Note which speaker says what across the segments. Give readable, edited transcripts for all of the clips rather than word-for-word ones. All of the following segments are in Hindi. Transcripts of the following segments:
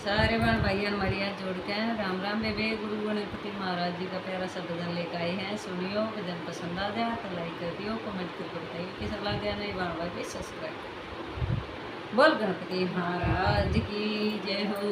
Speaker 1: सारे बहन भाइयों हमारी हाथ जोड़ के राम राम बेबे। गुरु गणपति महाराज जी का प्यारा सा भजन लेकर आए हैं। सुनियो, भजन पसंद आ जाए तो लाइक कर दियो, कमेंट करके बताइए कैसा लग गया। नहीं बहन भाई सब्सक्राइब। बोल गणपति महाराज की जय हो।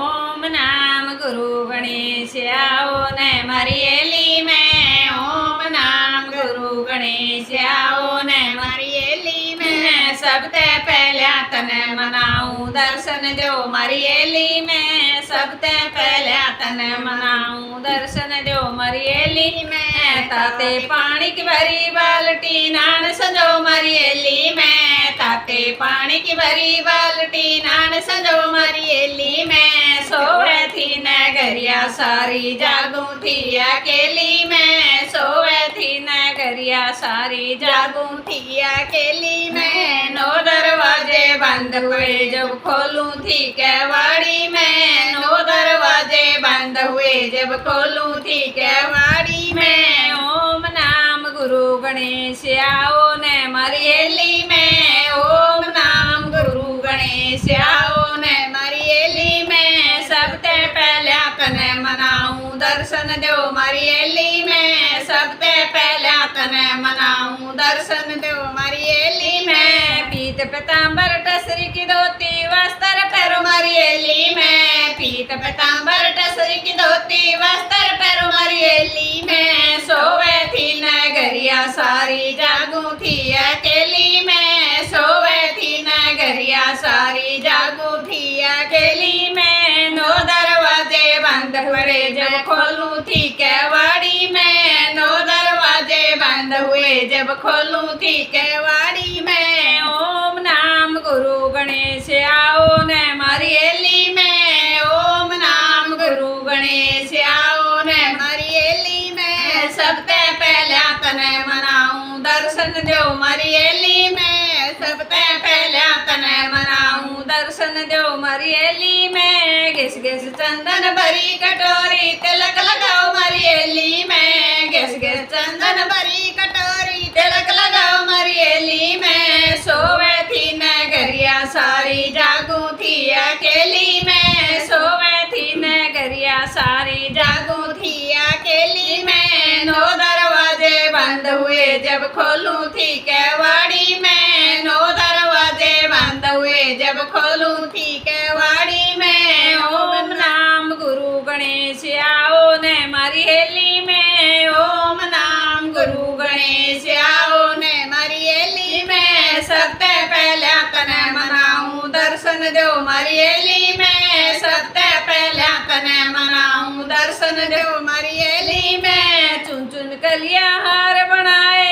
Speaker 1: ओम नाम गुरु गणेश आओ न मरियली में। ओम नाम गुरु गणेश आओ न मरियली में। सबते पहले तन मनाऊं दर्शन जो मरियली में। सबते पहले तन मनाऊं दर्शन जो मरियली में। ताते पानी की भरी बाल्टी नान सजो मरियली में। ताते पानी की भरी बाल्टी नान सजो मरियली में। सोवे थी नगरिया सारी जागू थी अकेली में। सोवे थी नगरिया सारी जागू थी अकेली में। नौ दरवाजे बंद हुए जब खोलूं थी केवाड़ी में। नौ दरवाजे बंद हुए जब खोलूं थी केवाड़ी में। ओम नाम गुरु गणेश आओ न मरियली में। ओम नाम गुरु गणेश आओ न मरियली में। सबते पहले तन मनाऊं दर्शन दो मरियली में। सबते पहले तन मनाऊं दर्शन दो मरियली में। पीत पीतांबर टसरी की धोती वस्त्र पैरो मरियली में। पीत पीतांबर टसरी की धोती वस्त्र पैरो मरियली में। सोवे थी नगरिया सारी जागू थी अकेली में। सोवे थी नगरिया सारी जागू थी अकेली में। नौ दरवाजे बंद हुए जब खोलूं थी केवाड़ी में। नौ दरवाजे बंद हुए जब खोलूं थी केवाड़ी में। ओम नाम गुरु गणेश आओ न मरियली में। ओम नाम गुरु गणेश आओ न मरियली में। सबते पहले तन मनाऊं दर्शन दो मरियली में। सबते पहले तन मनाऊं दर्शन दो मरियली में। घिस घिस चंदन भरी कटोरी तिलक लगाओ मरियली में। घिस घिस चंदन भरी कटोरी तिलक लगाओ मरियली में। सोवे थी नगरिया सारी जागू थी अकेली में। सोवे थी नगरिया सारी जागू थी अकेली में। नौ दरवाजे बंद हुए जब खोलूं थी केवाड़ी में। नौ दरवाजे बंद हुए जब खोलूं थी केवाड़ी में। ओम नाम गुरु गणेश आओ न मरियली में। ओम नाम गुरु गणेश आओ न मरियली में। सबते पहले तन मनाऊं दर्शन दो मरियली में। सबते पहले तन मनाऊं दर्शन दो मरियली में। चुन चुन कलिया हार बनाए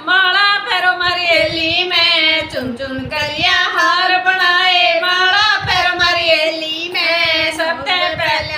Speaker 1: माला पैरो मरियली में। चुन चुन कलिया हार बनाए माला पैरो मरियली में। सबते पहले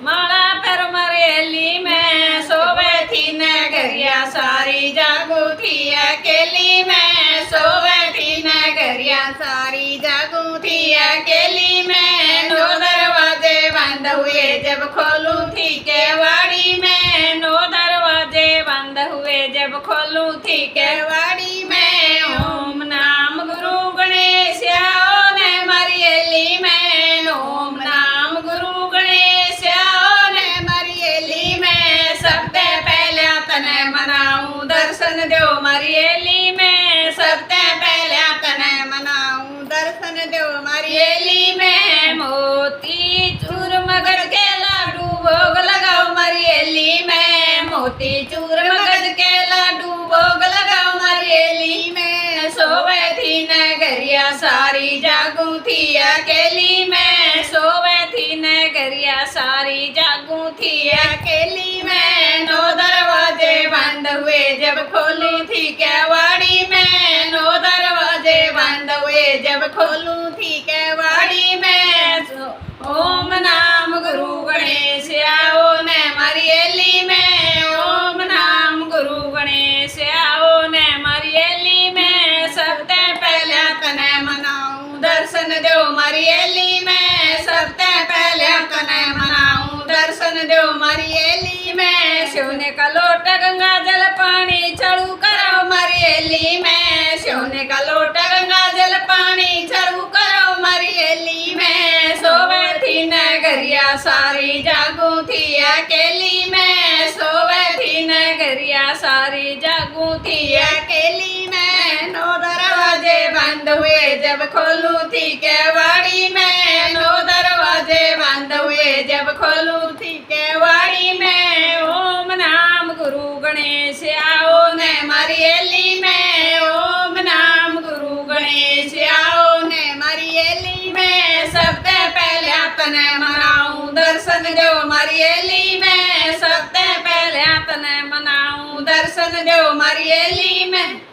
Speaker 1: माला पैरो मरियली में। सोवे थी नगरिया सारी जागू थी अकेली में। सोवे थी नगरिया सारी जागू थी अकेली में। नौ दरवाजे बंद हुए जब खोलूं थी केवाड़ी में। नौ दरवाजे बंद हुए जब खोलूं थी केवाड़ी में। ओम नाम गुरु गणेश आओ न मरियली में। ओम नाम गुरु गणेश आओ न मरियली में। सबते पहले तन मनाऊं दर्शन दो मरियली में। सबते पहले तन मनाऊं दर्शन दो मरियली में। मोती चूर मगज के लाडू भोग लगाओ मरियली में। मोती चूर मगज के लाडू भोग लगाओ मरियली में। सोवे थी नगरिया सारी जागू थी अकेली में। सोवे थी नगरिया सारी जागू थी अकेली में। नौ दरवाजे बंद हुए जब खोलूं थी केवाड़ी में। नौ दरवाजे बंद हुए जब खोलूं थी केवाड़ी में। ओम नाम गुरु गणेश आओ न मरियली में। ओम नाम गुरु गणेश आओ न मरियली में। सबते पहले तन मनाऊं दर्शन दो मरियली में। सबते पहले तन मनाऊं दर्शन दो मरियली में। सोने का लोटा गंगा जल पानी चढ़ू करो मरियली में। सोने का लोटा गंगा जल पानी चढ़ू करो मरियली
Speaker 2: सारी जागू थी अकेली मैं, सोवे थी नगरिया सारी जागू थी अकेली मैं। 9 दरवाजे बंद हुए जब खोलू थी केवाड़ी में, 9 दरवाजे बंद हुए जब खोलू थी केवाड़ी में। ओम नाम गुरु गणेश आओ ने मारी एली में, ओम नाम गुरु गणेश आओ ने मारी एली में। सबसे पहले अपने मनाऊं दर्शन जो मारी एली में, सबसे पहले अपने मनाऊं दर्शन जो मारी एली में।